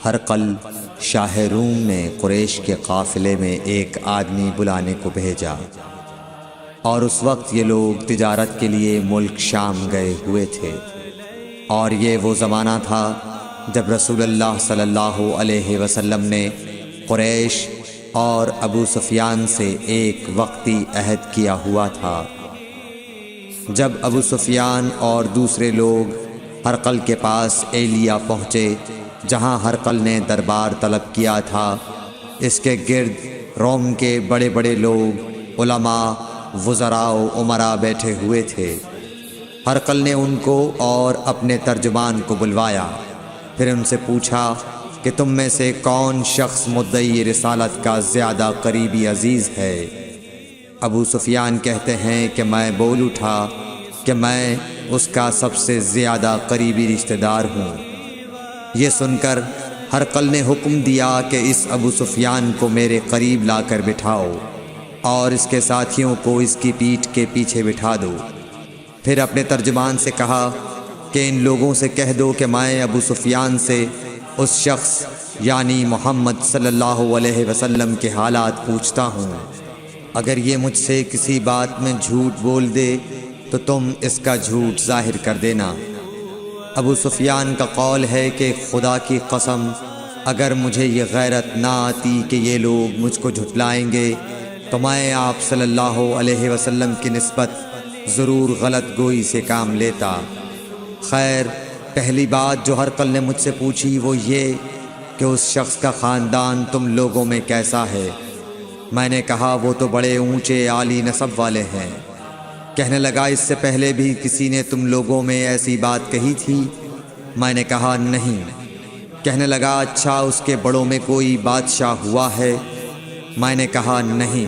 ہرقل شاہ روم نے قریش کے قافلے میں ایک آدمی بلانے کو بھیجا، اور اس وقت یہ لوگ تجارت کے لیے ملک شام گئے ہوئے تھے، اور یہ وہ زمانہ تھا جب رسول اللہ صلی اللہ علیہ وسلم نے قریش اور ابو سفیان سے ایک وقتی عہد کیا ہوا تھا۔ جب ابو سفیان اور دوسرے لوگ ہرقل کے پاس ایلیا پہنچے جہاں ہرقل نے دربار طلب کیا تھا، اس کے گرد روم کے بڑے بڑے لوگ، علماء، وزراء و امراء بیٹھے ہوئے تھے۔ ہرقل نے ان کو اور اپنے ترجمان کو بلوایا، پھر ان سے پوچھا کہ تم میں سے کون شخص مدعی رسالت کا زیادہ قریبی عزیز ہے؟ ابو سفیان کہتے ہیں کہ میں بول اٹھا کہ میں اس کا سب سے زیادہ قریبی رشتہ دار ہوں۔ یہ سن کر ہرقل نے حکم دیا کہ اس ابو سفیان کو میرے قریب لا کر بٹھاؤ اور اس کے ساتھیوں کو اس کی پیٹھ کے پیچھے بٹھا دو۔ پھر اپنے ترجمان سے کہا کہ ان لوگوں سے کہہ دو کہ میں ابو سفیان سے اس شخص یعنی محمد صلی اللہ علیہ وسلم کے حالات پوچھتا ہوں۔ اگر یہ مجھ سے کسی بات میں جھوٹ بول دے تو تم اس کا جھوٹ ظاہر کر دینا۔ ابو سفیان کا قول ہے کہ خدا کی قسم اگر مجھے یہ غیرت نہ آتی کہ یہ لوگ مجھ کو جھٹلائیں گے تو میں آپ صلی اللہ علیہ وسلم کی نسبت ضرور غلط گوئی سے کام لیتا۔ خیر، پہلی بات جو ہرقل نے مجھ سے پوچھی وہ یہ کہ اس شخص کا خاندان تم لوگوں میں کیسا ہے؟ میں نے کہا وہ تو بڑے اونچے عالی نسب والے ہیں۔ کہنے لگا اس سے پہلے بھی کسی نے تم لوگوں میں ایسی بات کہی تھی؟ میں نے کہا نہیں۔ کہنے لگا اچھا اس کے بڑوں میں کوئی بادشاہ ہوا ہے؟ میں نے کہا نہیں۔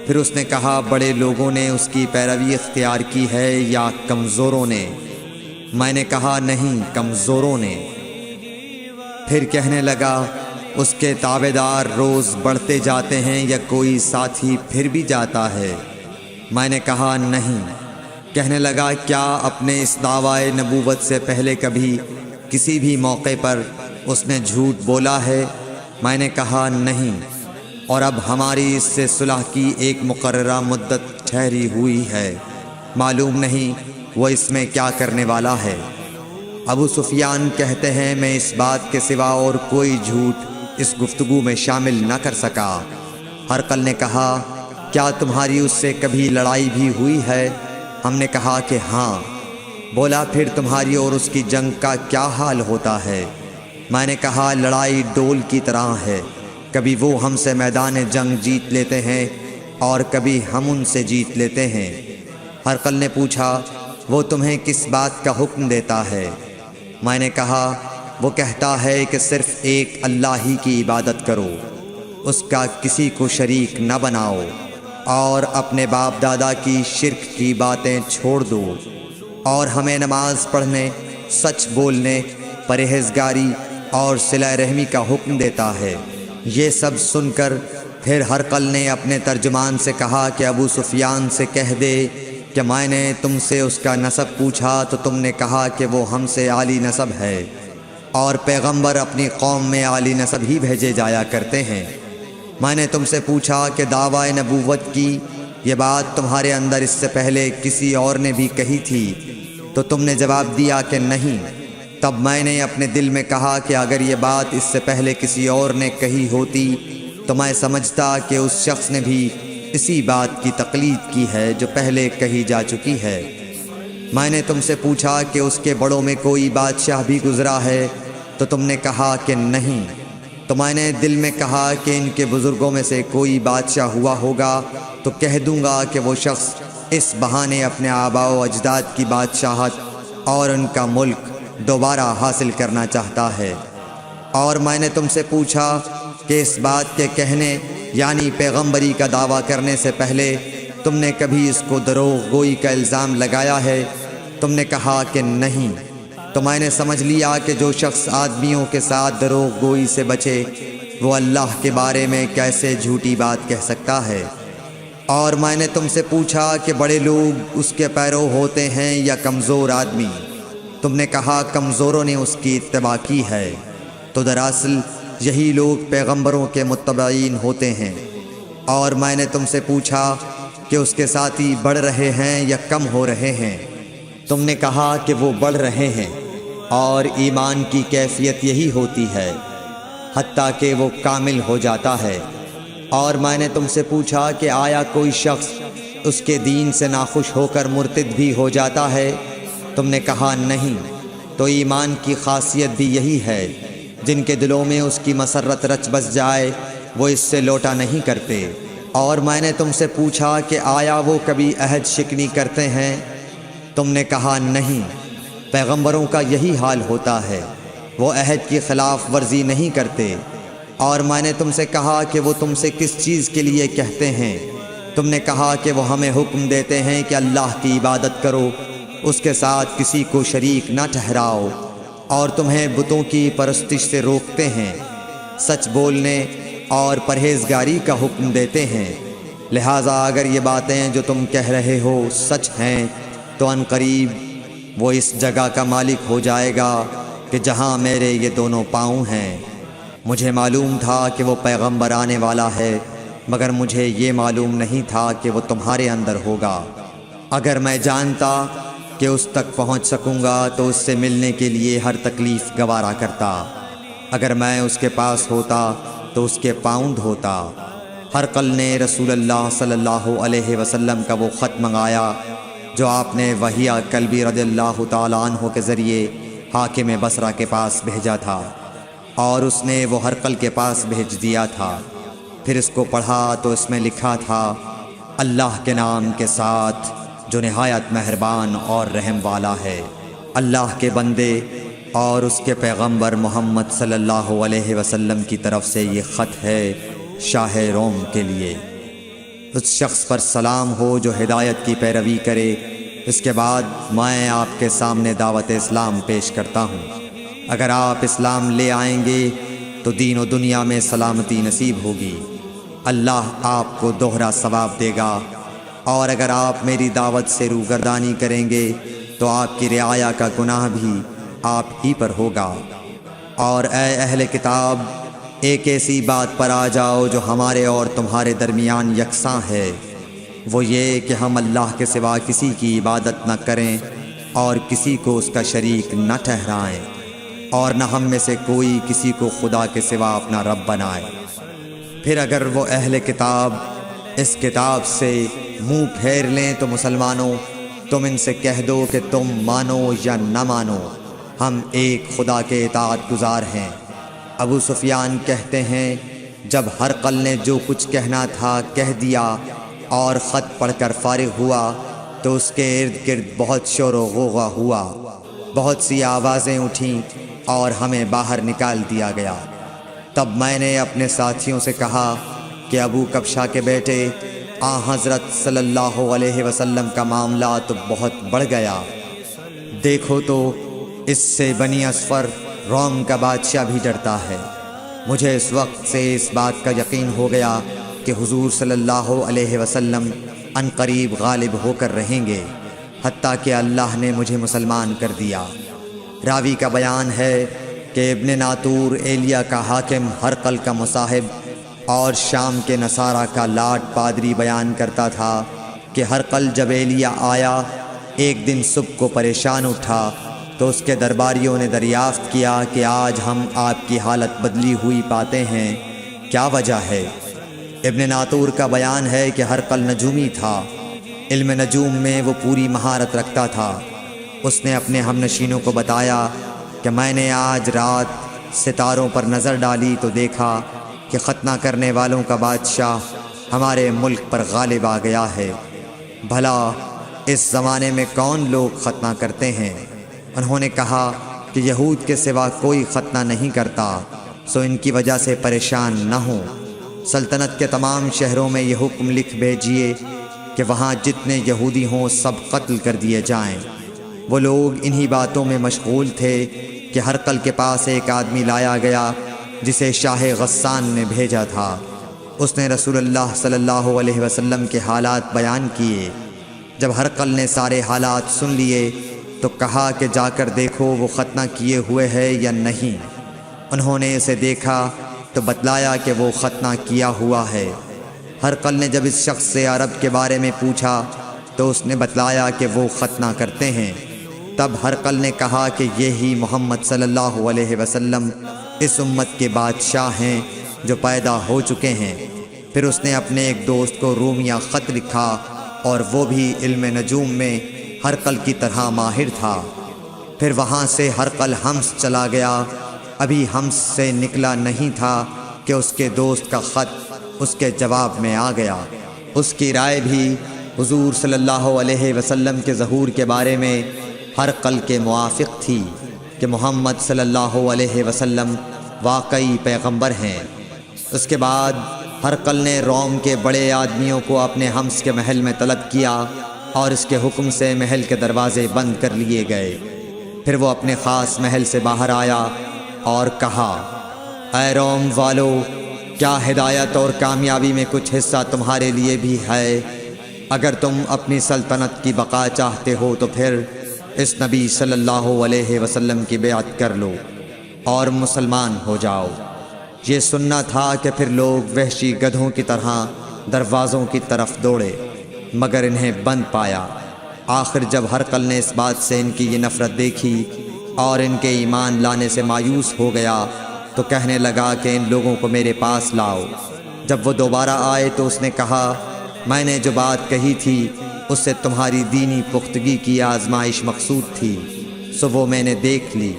پھر اس نے کہا بڑے لوگوں نے اس کی پیروی اختیار کی ہے یا کمزوروں نے؟ میں نے کہا نہیں، کمزوروں نے۔ پھر کہنے لگا اس کے تابعدار روز بڑھتے جاتے ہیں یا کوئی ساتھی پھر بھی جاتا ہے؟ میں نے کہا نہیں۔ کہنے لگا کیا اپنے اس دعوی نبوت سے پہلے کبھی کسی بھی موقع پر اس نے جھوٹ بولا ہے؟ میں نے کہا نہیں، اور اب ہماری اس سے صلح کی ایک مقررہ مدت ٹھہری ہوئی ہے، معلوم نہیں وہ اس میں کیا کرنے والا ہے۔ ابو سفیان کہتے ہیں میں اس بات کے سوا اور کوئی جھوٹ اس گفتگو میں شامل نہ کر سکا۔ ہرقل نے کہا کیا تمہاری اس سے کبھی لڑائی بھی ہوئی ہے؟ ہم نے کہا کہ ہاں۔ بولا پھر تمہاری اور اس کی جنگ کا کیا حال ہوتا ہے؟ میں نے کہا لڑائی ڈول کی طرح ہے، کبھی وہ ہم سے میدان جنگ جیت لیتے ہیں اور کبھی ہم ان سے جیت لیتے ہیں۔ ہرقل نے پوچھا وہ تمہیں کس بات کا حکم دیتا ہے؟ میں نے کہا وہ کہتا ہے کہ صرف ایک اللہ ہی کی عبادت کرو، اس کا کسی کو شریک نہ بناؤ، اور اپنے باپ دادا کی شرک کی باتیں چھوڑ دو، اور ہمیں نماز پڑھنے، سچ بولنے، پرہیزگاری اور صلہ رحمی کا حکم دیتا ہے۔ یہ سب سن کر پھر ہرقل نے اپنے ترجمان سے کہا کہ ابو سفیان سے کہہ دے کہ میں نے تم سے اس کا نسب پوچھا تو تم نے کہا کہ وہ ہم سے عالی نسب ہے، اور پیغمبر اپنی قوم میں عالی نسب ہی بھیجے جایا کرتے ہیں۔ میں نے تم سے پوچھا کہ دعوی نبوت کی یہ بات تمہارے اندر اس سے پہلے کسی اور نے بھی کہی تھی؟ تو تم نے جواب دیا کہ نہیں۔ تب میں نے اپنے دل میں کہا کہ اگر یہ بات اس سے پہلے کسی اور نے کہی ہوتی تو میں سمجھتا کہ اس شخص نے بھی اسی بات کی تقلید کی ہے جو پہلے کہی جا چکی ہے۔ میں نے تم سے پوچھا کہ اس کے بڑوں میں کوئی بادشاہ بھی گزرا ہے؟ تو تم نے کہا کہ نہیں۔ تو میں نے دل میں کہا کہ ان کے بزرگوں میں سے کوئی بادشاہ ہوا ہوگا تو کہہ دوں گا کہ وہ شخص اس بہانے اپنے آباء و اجداد کی بادشاہت اور ان کا ملک دوبارہ حاصل کرنا چاہتا ہے۔ اور میں نے تم سے پوچھا کہ اس بات کے کہنے یعنی پیغمبری کا دعویٰ کرنے سے پہلے تم نے کبھی اس کو دروغ گوئی کا الزام لگایا ہے؟ تم نے کہا کہ نہیں۔ تو میں نے سمجھ لیا کہ جو شخص آدمیوں کے ساتھ دروغ گوئی سے بچے وہ اللہ کے بارے میں کیسے جھوٹی بات کہہ سکتا ہے۔ اور میں نے تم سے پوچھا کہ بڑے لوگ اس کے پیرو ہوتے ہیں یا کمزور آدمی؟ تم نے کہا کمزوروں نے اس کی اتباع کی ہے۔ تو دراصل یہی لوگ پیغمبروں کے متبعین ہوتے ہیں۔ اور میں نے تم سے پوچھا کہ اس کے ساتھی بڑھ رہے ہیں یا کم ہو رہے ہیں؟ تم نے کہا کہ وہ بڑھ رہے ہیں، اور ایمان کی کیفیت یہی ہوتی ہے حتیٰ کہ وہ کامل ہو جاتا ہے۔ اور میں نے تم سے پوچھا کہ آیا کوئی شخص اس کے دین سے ناخوش ہو کر مرتد بھی ہو جاتا ہے؟ تم نے کہا نہیں۔ تو ایمان کی خاصیت بھی یہی ہے، جن کے دلوں میں اس کی مسرت رچ بس جائے وہ اس سے لوٹا نہیں کرتے۔ اور میں نے تم سے پوچھا کہ آیا وہ کبھی عہد شکنی کرتے ہیں؟ تم نے کہا نہیں۔ پیغمبروں کا یہی حال ہوتا ہے، وہ عہد کی خلاف ورزی نہیں کرتے۔ اور میں نے تم سے کہا کہ وہ تم سے کس چیز کے لیے کہتے ہیں؟ تم نے کہا کہ وہ ہمیں حکم دیتے ہیں کہ اللہ کی عبادت کرو، اس کے ساتھ کسی کو شریک نہ ٹھہراؤ، اور تمہیں بتوں کی پرستش سے روکتے ہیں، سچ بولنے اور پرہیزگاری کا حکم دیتے ہیں۔ لہٰذا اگر یہ باتیں جو تم کہہ رہے ہو سچ ہیں تو ان قریب وہ اس جگہ کا مالک ہو جائے گا کہ جہاں میرے یہ دونوں پاؤں ہیں۔ مجھے معلوم تھا کہ وہ پیغمبر آنے والا ہے، مگر مجھے یہ معلوم نہیں تھا کہ وہ تمہارے اندر ہوگا۔ اگر میں جانتا کہ اس تک پہنچ سکوں گا تو اس سے ملنے کے لیے ہر تکلیف گوارا کرتا۔ اگر میں اس کے پاس ہوتا تو اس کے پاؤں دھوتا۔ ہرقل نے رسول اللہ صلی اللہ علیہ وسلم کا وہ خط منگایا جو آپ نے وحیہ کلبی رضی اللہ تعالیٰ عنہ کے ذریعے حاکم بصرہ کے پاس بھیجا تھا، اور اس نے وہ ہرقل کے پاس بھیج دیا تھا۔ پھر اس کو پڑھا تو اس میں لکھا تھا، اللہ کے نام کے ساتھ جو نہایت مہربان اور رحم والا ہے۔ اللہ کے بندے اور اس کے پیغمبر محمد صلی اللہ علیہ وسلم کی طرف سے یہ خط ہے شاہ روم کے لیے۔ اس شخص پر سلام ہو جو ہدایت کی پیروی کرے۔ اس کے بعد میں آپ کے سامنے دعوت اسلام پیش کرتا ہوں۔ اگر آپ اسلام لے آئیں گے تو دین و دنیا میں سلامتی نصیب ہوگی، اللہ آپ کو دوہرا ثواب دے گا۔ اور اگر آپ میری دعوت سے روگردانی کریں گے تو آپ کی رعایا کا گناہ بھی آپ ہی پر ہوگا۔ اور اے اہل کتاب، ایک ایسی بات پر آ جاؤ جو ہمارے اور تمہارے درمیان یکساں ہے، وہ یہ کہ ہم اللہ کے سوا کسی کی عبادت نہ کریں اور کسی کو اس کا شریک نہ ٹھہرائیں، اور نہ ہم میں سے کوئی کسی کو خدا کے سوا اپنا رب بنائے۔ پھر اگر وہ اہل کتاب اس کتاب سے منہ پھیر لیں تو مسلمانوں، تم ان سے کہہ دو کہ تم مانو یا نہ مانو، ہم ایک خدا کے اطاعت گزار ہیں۔ ابو سفیان کہتے ہیں، جب ہرقل نے جو کچھ کہنا تھا کہہ دیا اور خط پڑھ کر فارغ ہوا تو اس کے ارد گرد بہت شور و غوغا ہوا، بہت سی آوازیں اٹھیں اور ہمیں باہر نکال دیا گیا۔ تب میں نے اپنے ساتھیوں سے کہا کہ ابو کبشہ کے بیٹے حضرت صلی اللہ علیہ وسلم کا معاملہ تو بہت بڑھ گیا۔ دیکھو تو اس سے بنی اصفر روم کا بادشاہ بھی ڈرتا ہے۔ مجھے اس وقت سے اس بات کا یقین ہو گیا کہ حضور صلی اللہ علیہ وسلم ان قریب غالب ہو کر رہیں گے، حتیٰ کہ اللہ نے مجھے مسلمان کر دیا۔ راوی کا بیان ہے کہ ابن ناطور ایلیا کا حاکم ہرقل کا مصاحب اور شام کے نصارہ کا لاٹ پادری بیان کرتا تھا کہ ہرقل جب ایلیا آیا ایک دن صبح کو پریشان اٹھا تو اس کے درباریوں نے دریافت کیا کہ آج ہم آپ کی حالت بدلی ہوئی پاتے ہیں، کیا وجہ ہے؟ ابن ناطور کا بیان ہے کہ ہرقل نجومی تھا، علم نجوم میں وہ پوری مہارت رکھتا تھا۔ اس نے اپنے ہم نشینوں کو بتایا کہ میں نے آج رات ستاروں پر نظر ڈالی تو دیکھا کہ ختنہ کرنے والوں کا بادشاہ ہمارے ملک پر غالب آ گیا ہے۔ بھلا اس زمانے میں کون لوگ ختنہ کرتے ہیں؟ انہوں نے کہا کہ یہود کے سوا کوئی ختنہ نہیں کرتا، سو ان کی وجہ سے پریشان نہ ہوں۔ سلطنت کے تمام شہروں میں یہ حکم لکھ بھیجیے کہ وہاں جتنے یہودی ہوں سب قتل کر دیے جائیں۔ وہ لوگ انہی باتوں میں مشغول تھے کہ ہرقل کے پاس ایک آدمی لایا گیا جسے شاہ غسان نے بھیجا تھا۔ اس نے رسول اللہ صلی اللہ علیہ وسلم کے حالات بیان کیے۔ جب ہرقل نے سارے حالات سن لیے تو کہا کہ جا کر دیکھو وہ ختنہ کیے ہوئے ہے یا نہیں۔ انہوں نے اسے دیکھا تو بتلایا کہ وہ ختنہ کیا ہوا ہے۔ ہرقل نے جب اس شخص سے عرب کے بارے میں پوچھا تو اس نے بتلایا کہ وہ ختنہ کرتے ہیں۔ تب ہرقل نے کہا کہ یہی محمد صلی اللہ علیہ وسلم اس امت کے بادشاہ ہیں جو پیدا ہو چکے ہیں۔ پھر اس نے اپنے ایک دوست کو رومیہ خط لکھا اور وہ بھی علم نجوم میں ہرقل کی طرح ماہر تھا۔ پھر وہاں سے ہرقل حمص چلا گیا۔ ابھی حمص سے نکلا نہیں تھا کہ اس کے دوست کا خط اس کے جواب میں آ گیا۔ اس کی رائے بھی حضور صلی اللہ علیہ وسلم کے ظہور کے بارے میں ہرقل کے موافق تھی کہ محمد صلی اللہ علیہ وسلم واقعی پیغمبر ہیں۔ اس کے بعد ہرقل نے روم کے بڑے آدمیوں کو اپنے حمص کے محل میں طلب کیا اور اس کے حکم سے محل کے دروازے بند کر لیے گئے۔ پھر وہ اپنے خاص محل سے باہر آیا اور کہا، اے روم والو، کیا ہدایت اور کامیابی میں کچھ حصہ تمہارے لیے بھی ہے؟ اگر تم اپنی سلطنت کی بقا چاہتے ہو تو پھر اس نبی صلی اللہ علیہ وسلم کی بیعت کر لو اور مسلمان ہو جاؤ۔ یہ سننا تھا کہ پھر لوگ وحشی گدھوں کی طرح دروازوں کی طرف دوڑے مگر انہیں بند پایا۔ آخر جب ہرقل نے اس بات سے ان کی یہ نفرت دیکھی اور ان کے ایمان لانے سے مایوس ہو گیا تو کہنے لگا کہ ان لوگوں کو میرے پاس لاؤ۔ جب وہ دوبارہ آئے تو اس نے کہا، میں نے جو بات کہی تھی اس سے تمہاری دینی پختگی کی آزمائش مقصود تھی، سو وہ میں نے دیکھ لی۔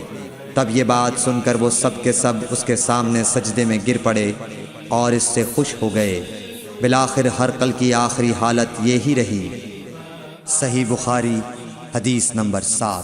تب یہ بات سن کر وہ سب کے سب اس کے سامنے سجدے میں گر پڑے اور اس سے خوش ہو گئے۔ بالآخر ہرقل کی آخری حالت یہی رہی۔ صحیح بخاری حدیث نمبر 7۔